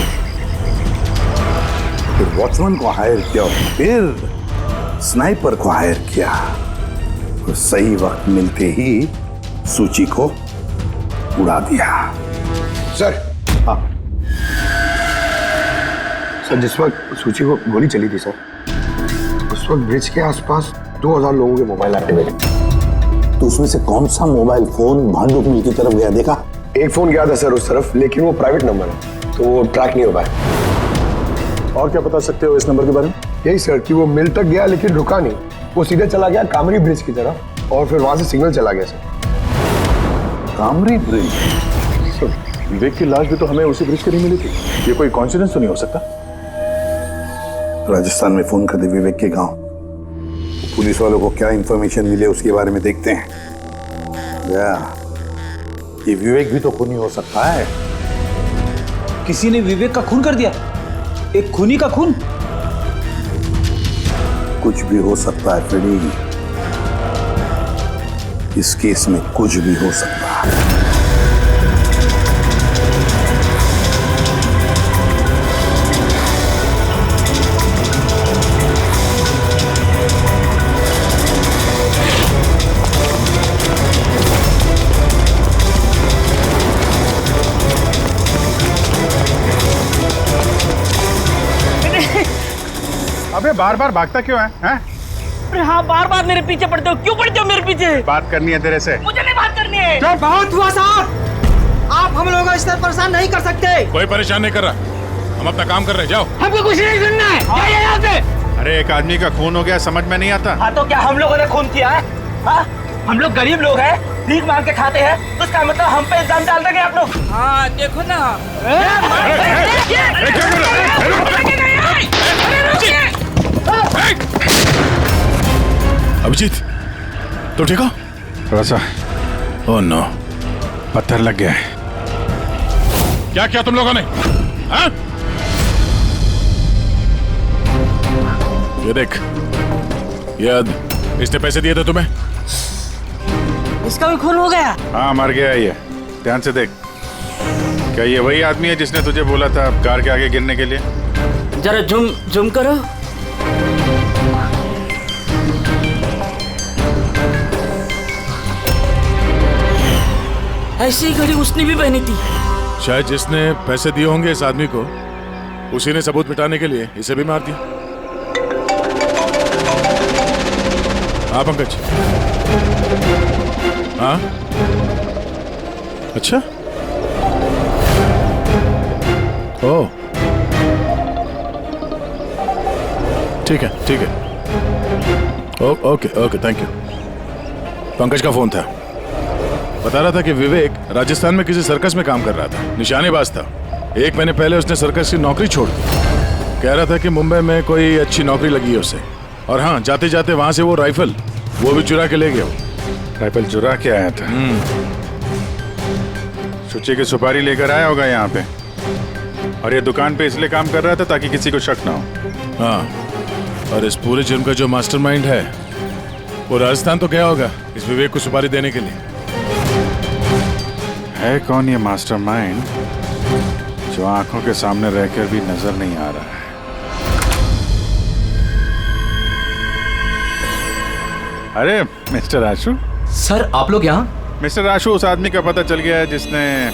[SPEAKER 9] फिर वॉचमैन को हायर किया, फिर स्नाइपर को हायर किया, और सही वक्त मिलते ही सूची को उड़ा दिया।
[SPEAKER 8] सर। हाँ सर, जिस वक्त सूची को गोली चली थी सर, उस वक्त ब्रिज के आसपास 2000 लोगों के मोबाइल एक्टिव थे।
[SPEAKER 9] तो उसमें से कौन सा मोबाइल फोन भांडुप मिल की तरफ गया, देखा?
[SPEAKER 8] एक फोन गया था सर उस तरफ, लेकिन वो प्राइवेट नंबर है तो वो ट्रैक नहीं हो पाया।
[SPEAKER 9] और क्या बता सकते हो इस नंबर के बारे में?
[SPEAKER 8] यही सर कि वो मिल तक गया लेकिन रुका नहीं, वो सीधे चला गया कामरी ब्रिज की तरफ और फिर वहां से सिग्नल चला गया सर।
[SPEAKER 9] कामरी ब्रिज? विवेक की लाश भी तो हमें उसी ब्रिज पर ही मिली थी। ये कोई कॉन्सिडेंस तो नहीं हो सकता? राजस्थान में फोन कर दे विवेक के गांव, पुलिस वालों को क्या इंफॉर्मेशन मिले उसके बारे में देखते हैं। ये विवेक भी तो खूनी हो सकता है।
[SPEAKER 11] किसी ने विवेक का खून कर दिया? एक खूनी का खून?
[SPEAKER 9] कुछ भी हो सकता है फ्रेडी, इस केस में कुछ भी हो सकता है।
[SPEAKER 5] अबे बार बार भागता क्यों है?
[SPEAKER 16] अरे हाँ, बार बार मेरे पीछे पड़ते हो, क्यों पड़ते हो मेरे पीछे?
[SPEAKER 5] बात करनी है तेरे से।
[SPEAKER 16] मुझे नहीं बात करनी है।
[SPEAKER 12] तो बहुत हुआ साहब, आप हम लोगों को इस तरह परेशान नहीं कर सकते।
[SPEAKER 3] कोई परेशान नहीं कर रहा, हम अपना काम कर रहे हैं, जाओ।
[SPEAKER 16] हमको कुछ नहीं सुनना है, जाइए यहाँ से।
[SPEAKER 3] अरे एक आदमी का खून हो गया, समझ में नहीं आता?
[SPEAKER 16] हाँ तो क्या हम लोगों ने खून किया है? हाँ, हम लोग गरीब लोग हैं, भीख मांग के खाते हैं, तो उसका मतलब हम पे इल्जाम डाल देंगे आप लोग? हाँ देखो ना।
[SPEAKER 3] अभिजीत, तो ठीक हो?
[SPEAKER 5] थोड़ा सा।
[SPEAKER 3] ओह नो,
[SPEAKER 5] पत्थर लग गया है।
[SPEAKER 3] क्या किया तुम लोगों ने? हाँ? ये देख, ये इसने पैसे दिए थे तुम्हें?
[SPEAKER 16] इसका भी खून हो गया?
[SPEAKER 5] हाँ मर गया ये, ध्यान से देख। क्या ये वही आदमी है जिसने तुझे बोला था कार के आगे गिरने के लिए?
[SPEAKER 16] जरा जूम करो। ऐसी घड़ी उसने भी पहनी थी।
[SPEAKER 3] शायद जिसने पैसे दिए होंगे इस आदमी को, उसी ने सबूत मिटाने के लिए इसे भी मार दिया। हाँ पंकज। हाँ अच्छा, ओह ठीक है ठीक है, okay okay thank you. Pankaj का फोन था, बता रहा था कि विवेक राजस्थान में किसी सर्कस में काम कर रहा था, निशानेबाज था। 1 महीने पहले उसने सर्कस की नौकरी छोड़ दी। कह रहा था कि मुंबई में कोई अच्छी नौकरी लगी है उसे, और हाँ जाते जाते वहां से वो राइफल वो भी चुरा के ले गया।
[SPEAKER 5] राइफल चुरा के आया था? सुची की सुपारी लेकर आया होगा यहाँ पे, और ये दुकान पे इसलिए काम कर रहा था ताकि किसी को शक ना हो।
[SPEAKER 3] हाँ, और इस पूरे जुर्म का जो मास्टरमाइंड है वो राजस्थान तो गया होगा इस विवेक को सुपारी देने के लिए।
[SPEAKER 5] है कौन ये मास्टरमाइंड जो आंखों के सामने रहकर भी नजर नहीं आ रहा है? अरे मिस्टर आशु।
[SPEAKER 2] सर आप लोग यहाँ?
[SPEAKER 5] मिस्टर आशु, उस आदमी का पता चल गया है जिसने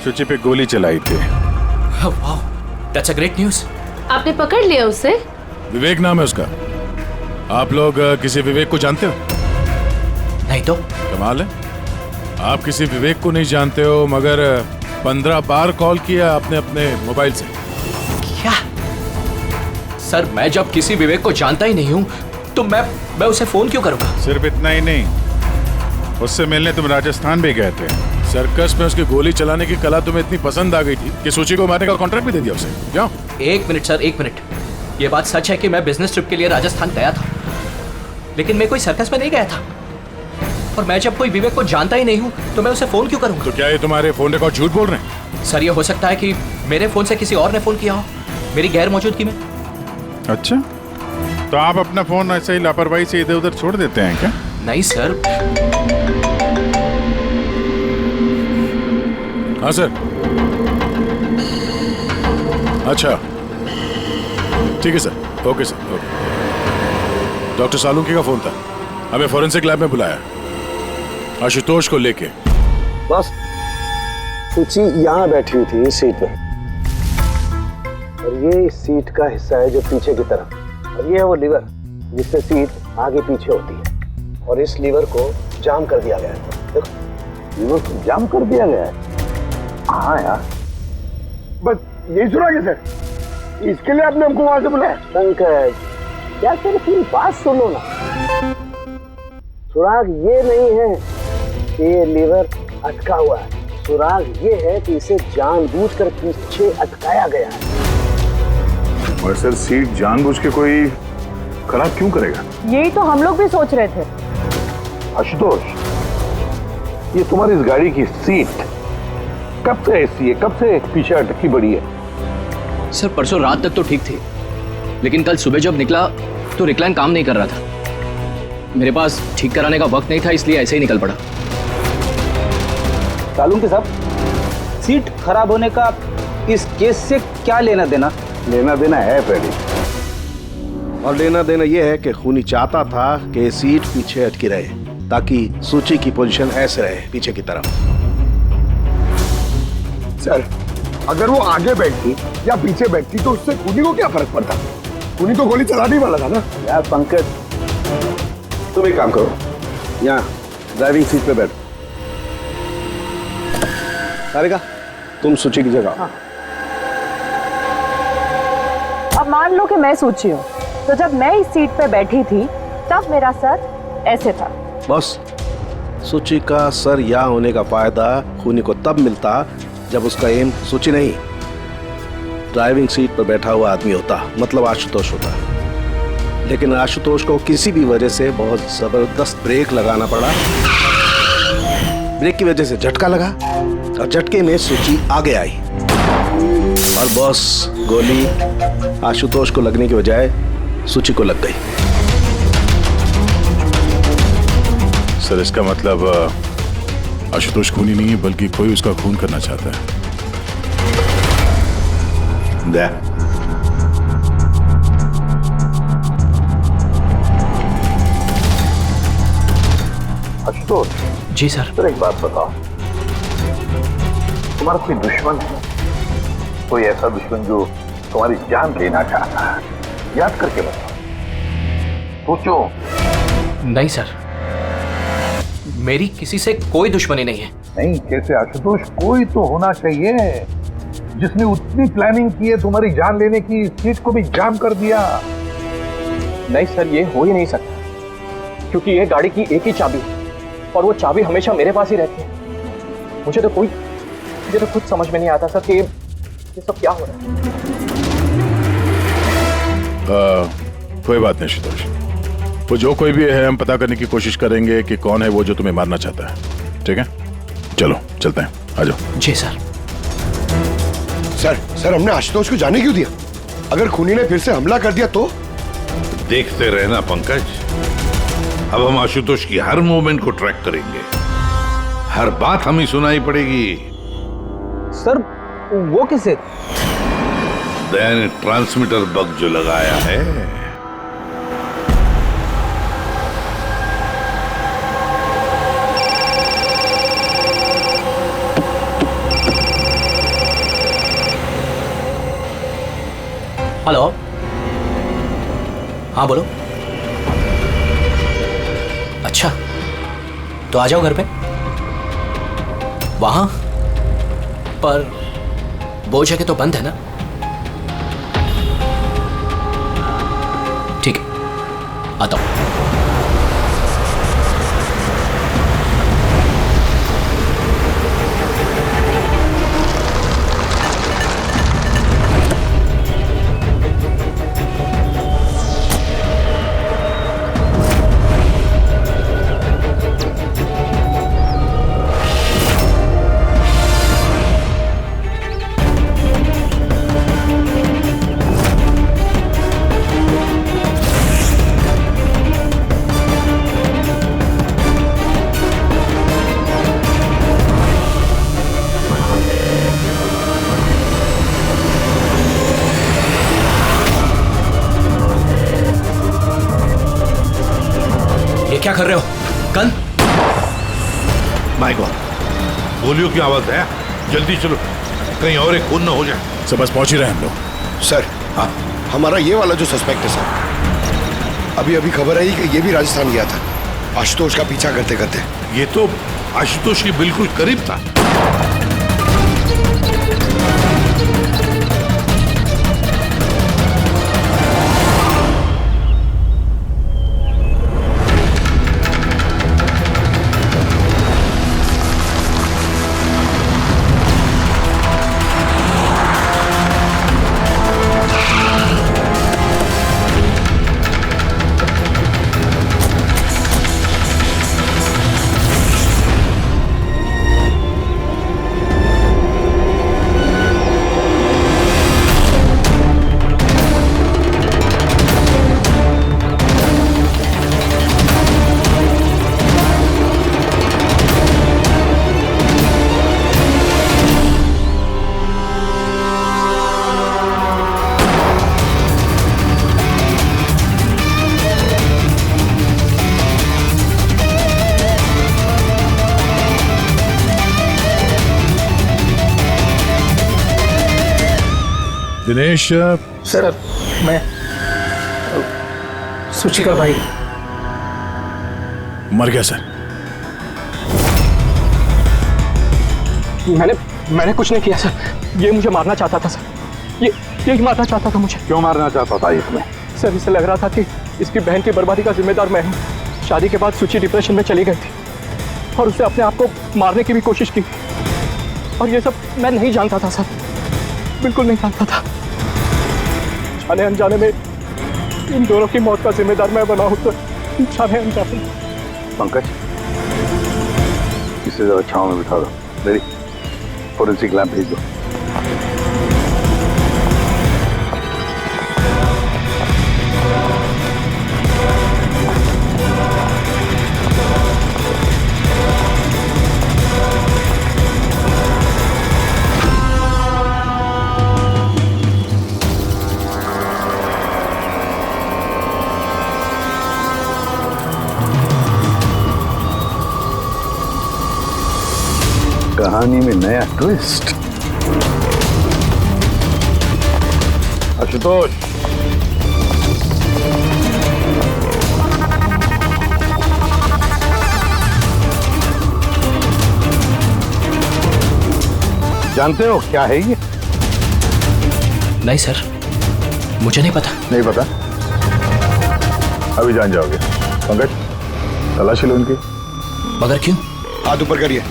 [SPEAKER 5] शुचि पे गोली चलाई थी।
[SPEAKER 2] वाह, दैट्स अ ग्रेट न्यूज़।
[SPEAKER 4] आपने पकड़ लिया उसे?
[SPEAKER 3] विवेक नाम है उसका। आप लोग किसी विवेक को जानते हो?
[SPEAKER 2] नहीं तो।
[SPEAKER 3] कमाल है, आप किसी विवेक को नहीं जानते हो, मगर 15 बार कॉल किया आपने अपने मोबाइल से।
[SPEAKER 2] क्या? सर मैं जब किसी विवेक को जानता ही नहीं हूँ तो मैं उसे फोन क्यों करूँगा?
[SPEAKER 5] सिर्फ इतना ही नहीं, उससे मिलने तुम राजस्थान भी गए थे।
[SPEAKER 3] सर्कस में उसकी गोली चलाने की कला तुम्हें इतनी पसंद आ गई थी कि सूची को मारने का कॉन्ट्रैक्ट भी दे दिया उसे। क्यों?
[SPEAKER 2] 1 मिनट सर, 1 मिनट। ये बात सच है कि मैं बिजनेस ट्रिप के लिए राजस्थान गया था, लेकिन मैं कोई सर्कस में नहीं गया था। और मैं जब कोई विवेक को जानता ही नहीं हूँ तो मैं उसे फोन क्यों करूँगा?
[SPEAKER 3] तो क्या ये तुम्हारे फोन रिकॉर्ड झूठ बोल रहे हैं?
[SPEAKER 2] सर ये हो सकता है कि मेरे फोन से किसी और ने फोन किया हो मेरी गैर मौजूदगी में।
[SPEAKER 5] अच्छा, तो आप अपना फोन ऐसे ही लापरवाही से इधर उधर छोड़ देते हैं क्या?
[SPEAKER 2] नहीं सर।
[SPEAKER 3] हाँ सर। अच्छा ठीक है sir, okay sir, okay. Doctor Salunkhe का फोन था, हमें फॉरेंसिक लैब में बुलाया। आशुतोष को लेके।
[SPEAKER 13] बस सूची यहाँ बैठी हुई थी इस सीट पे, और ये इस सीट का हिस्सा है जो पीछे की तरफ, और ये है वो लीवर जिससे सीट आगे पीछे होती है, और इस लीवर को जाम कर दिया गया है। देखो, लीवर को जाम कर दिया गया है। हाँ यार,
[SPEAKER 9] बस यही सुराग है सर, इसके लिए आपने हमको वहां से बुलाया?
[SPEAKER 13] पंकज यार, तेरी पूरी बात सुनो ना। सुराग ये नहीं है कि ये लीवर अटका हुआ है, सुराग ये है कि इसे जानबूझकर पीछे अटकाया गया है।
[SPEAKER 5] और सर, सीट जानबूझ के कोई खराब क्यों करेगा?
[SPEAKER 17] यही तो हम लोग भी सोच रहे थे।
[SPEAKER 9] आशुतोष, ये तुम्हारी इस गाड़ी की सीट कब से ऐसी है, कब से पीछे अटकी पड़ी है?
[SPEAKER 2] सर परसों रात तक तो ठीक थी, लेकिन कल सुबह जब निकला तो रिक्लाइन काम नहीं कर रहा था। मेरे पास ठीक कराने का वक्त नहीं था, इसलिए ऐसे ही निकल पड़ा।
[SPEAKER 11] तालुम के साहब, सीट खराब होने का इस केस से क्या लेना देना?
[SPEAKER 9] लेना देना है फ्रेडी,
[SPEAKER 13] और लेना देना यह है कि खूनी चाहता था कि सीट पीछे अटकी रहे ताकि सूची की पोजीशन ऐसे रहे पीछे की तरफ।
[SPEAKER 9] सर, अगर वो आगे बैठती या पीछे बैठती तो उससे खूनी को क्या फर्क पड़ता? खूनी तो गोली चलाने वाला था ना।
[SPEAKER 13] यार पंकज, तुम एक काम करो, यहाँ ड्राइविंग सीट पे बैठो। सारिका, तुम सूची की जगह।
[SPEAKER 17] हाँ। अब मान लो कि मैं सूची हूँ, तो जब मैं इस सीट पे बैठी थी तब मेरा सर ऐसे था।
[SPEAKER 13] बस सूची का सर यहाँ होने का फायदा खूनी को तब मिलता जब उसका एम सूची नहीं, ड्राइविंग सीट पर बैठा हुआ आदमी होता, मतलब आशुतोष होता। लेकिन आशुतोष को किसी भी वजह से बहुत जबरदस्त ब्रेक लगाना पड़ा। ब्रेक की वजह से झटका लगा और झटके में सूची आगे आई, और बॉस गोली आशुतोष को लगने की बजाय सूची को लग गई।
[SPEAKER 3] सर, इसका मतलब आशुतोष खूनी नहीं है, बल्कि कोई उसका खून करना चाहता है।
[SPEAKER 9] आशुतोष
[SPEAKER 2] जी सर।
[SPEAKER 9] सर, एक बात बताओ, तुम्हारा कोई दुश्मन है? कोई ऐसा दुश्मन जो तुम्हारी जान लेना चाहता है? याद करके बताओ, सोचो।
[SPEAKER 2] नहीं सर, मेरी किसी से कोई दुश्मनी नहीं है।
[SPEAKER 9] नहीं कैसे आशुतोष, कोई तो होना चाहिए जिसने उतनी प्लानिंग की है तुम्हारी जान लेने की, सीट को भी जाम कर दिया।
[SPEAKER 2] नहीं सर, ये हो ही नहीं सकता, क्योंकि ये गाड़ी की एक ही चाबी है और वो चाबी हमेशा मेरे पास ही रहती है। मुझे तो खुद समझ में नहीं आता सर कि ये सब क्या हो रहा है।
[SPEAKER 3] कोई बात नहीं आशुतोष, वो जो कोई भी है हम पता करने की कोशिश करेंगे कि कौन है वो जो तुम्हें मारना चाहता है। ठीक है, चलो चलते हैं, आ जाओ।
[SPEAKER 2] जी सर।
[SPEAKER 8] सर, हमने आशुतोष को जाने क्यों दिया? अगर खूनी ने फिर से हमला कर दिया तो?
[SPEAKER 18] देखते रहना पंकज, अब हम आशुतोष की हर मूवमेंट को ट्रैक करेंगे, हर बात हमें सुनाई पड़ेगी।
[SPEAKER 11] सर, वो किसे?
[SPEAKER 18] दया ने ट्रांसमीटर बग जो लगाया है।
[SPEAKER 2] हेलो, हाँ बोलो। अच्छा, तो आ जाओ घर पे। वहां पर वो जगह तो बंद है ना? ठीक है, आता हूं। क्या कर रहे हो? गन?
[SPEAKER 18] माय गॉड, गोलियों की आवाज है। जल्दी चलो, कहीं और एक खून न हो जाए।
[SPEAKER 3] सर बस पहुंच ही रहे हम लोग।
[SPEAKER 8] सर, हाँ, हमारा ये वाला जो सस्पेक्ट है सर, अभी अभी खबर आई कि ये भी राजस्थान गया था आशुतोष का पीछा करते करते।
[SPEAKER 18] ये तो आशुतोष के बिल्कुल करीब था।
[SPEAKER 3] दिनेश
[SPEAKER 6] सर, मैं सुची का भाई।
[SPEAKER 3] मर गया सर।
[SPEAKER 2] मैंने कुछ नहीं किया सर। ये मुझे मारना चाहता था सर। ये मारना चाहता था मुझे।
[SPEAKER 9] क्यों मारना चाहता था ये तुम्हें?
[SPEAKER 2] सर, इसे लग रहा था कि इसकी बहन की बर्बादी का जिम्मेदार मैं हूँ। शादी के बाद सुची डिप्रेशन में चली गई थी और उसने अपने आप को मारने की भी कोशिश की, और ये सब मैं नहीं जानता था सर, बिल्कुल नहीं जानता था। जाने अनजाने में इन दोनों की मौत का जिम्मेदार मैं बना हूं तो जाने अनजाने।
[SPEAKER 9] पंकज, इसे जरा छांव में बिठा दो। मेरी फोरेंसिक लैब भेज दो। कहानी में नया ट्विस्ट। आशुतोष, जानते हो क्या है ये?
[SPEAKER 2] नहीं सर, मुझे नहीं पता।
[SPEAKER 9] नहीं पता? अभी जान जाओगे। पंकज, तलाशी लो इनकी।
[SPEAKER 2] मगर क्यों?
[SPEAKER 8] हाथ ऊपर करिए,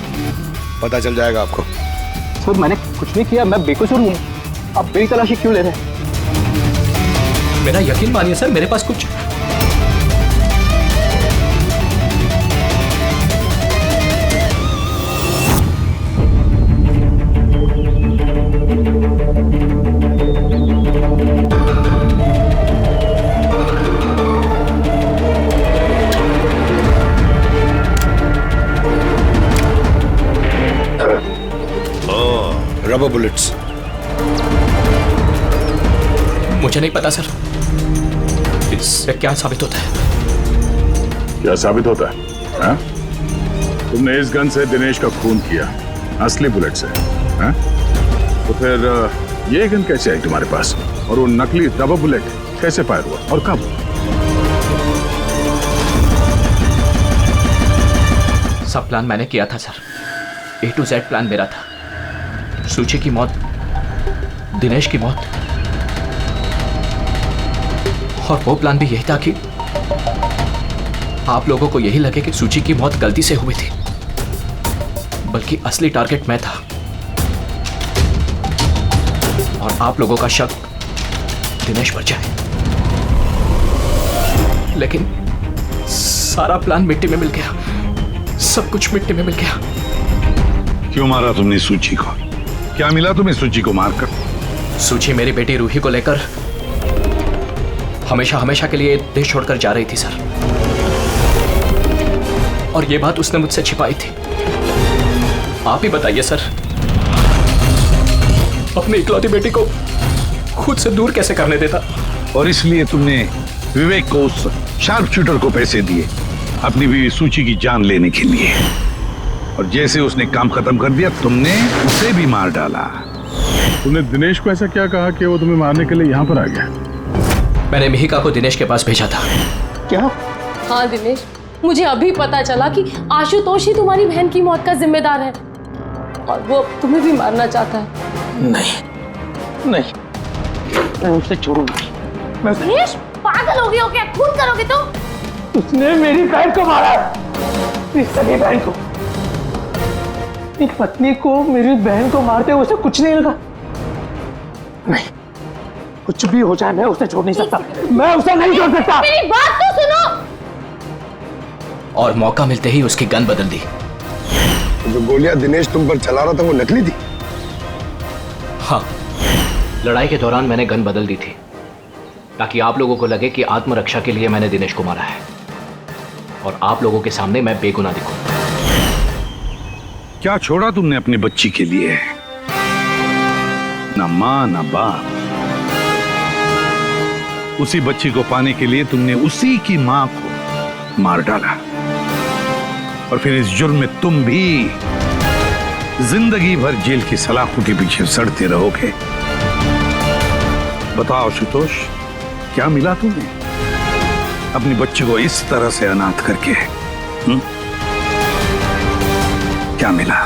[SPEAKER 8] पता चल जाएगा आपको।
[SPEAKER 2] सर, मैंने कुछ नहीं किया, मैं बेकसूर हूँ। आप मेरी तलाशी क्यों ले रहे हैं? मेरा यकीन मानिए सर, मेरे पास कुछ
[SPEAKER 8] रबर बुलेट्स।
[SPEAKER 2] मुझे नहीं पता सर, इससे क्या साबित होता है?
[SPEAKER 5] क्या साबित होता है? हा? तुमने इस गन से दिनेश का खून किया, असली बुलेट से। हा? तो फिर ये गन कैसे आई तुम्हारे पास, और वो नकली रबर बुलेट कैसे फायर हुआ और कब?
[SPEAKER 2] सब प्लान मैंने किया था sir. A to Z plan मेरा था। सुची की मौत, दिनेश की मौत, और वो प्लान भी यही था कि आप लोगों को यही लगे कि सुची की मौत गलती से हुई थी, बल्कि असली टारगेट मैं था, और आप लोगों का शक दिनेश पर जाए। लेकिन सारा प्लान मिट्टी में मिल गया, सब कुछ मिट्टी में मिल गया।
[SPEAKER 18] क्यों मारा तुमने सुची को? क्या मिला तुम्हें सुची को मारकर?
[SPEAKER 2] सुची मेरी बेटी रूही को लेकर हमेशा हमेशा के लिए देश छोड़कर जा रही थी सर, और ये बात उसने मुझसे छिपाई थी। आप ही बताइए सर, अपनी इकलौती बेटी को खुद से दूर कैसे करने देता?
[SPEAKER 18] और इसलिए तुमने विवेक को उस शार्प शूटर को पैसे दिए अपनी बीवी सूची की जान लेने के लिए। और जैसे उसने काम खत्म कर दिया तुमने उसे भी मार डाला।
[SPEAKER 5] तूने दिनेश को ऐसा क्या कहा कि वो तुम्हें मारने के लिए यहाँ पर आ गया?
[SPEAKER 2] मैंने मिहिका को दिनेश के पास भेजा था।
[SPEAKER 17] क्या? हाँ दिनेश, मुझे अभी पता चला कि आशुतोष ही तुम्हारी बहन की मौत का जिम्मेदार है और वो तुम्हें भी मारना चाहता है।
[SPEAKER 10] नहीं नहीं, मैं उसे छोड़ूंगा।
[SPEAKER 17] दिनेश, पागल हो गए हो क्या? खून करोगे तुम?
[SPEAKER 6] उसने मेरी बहन को मारा, मेरी सगी बहन को। एक पत्नी को मेरी बहन को मारते हुए उसे कुछ नहीं लगा। नहीं, कुछ भी हो जाए मैं उसे छोड़ नहीं सकता। मैं उसे नहीं छोड़ सकता।
[SPEAKER 17] मेरी बात तो सुनो।
[SPEAKER 2] और मौका मिलते ही उसकी गन बदल दी।
[SPEAKER 8] जो गोलियां दिनेश तुम पर चला रहा था वो नकली थी?
[SPEAKER 2] हाँ, लड़ाई के दौरान मैंने गन बदल दी थी ताकि आप लोगों को लगे कि आत्मरक्षा के लिए मैंने दिनेश को मारा है और आप लोगों के सामने मैं बेगुनाह दिखूं।
[SPEAKER 18] क्या छोड़ा तुमने अपनी बच्ची के लिए? ना मां ना बाप। उसी बच्ची को पाने के लिए तुमने उसी की मां को मार डाला और फिर इस जुर्म में तुम भी जिंदगी भर जेल की सलाखों के पीछे सड़ते रहोगे। बताओ आशुतोष, क्या मिला तुम्हें अपनी बच्ची को इस तरह से अनाथ करके? क्या मिला?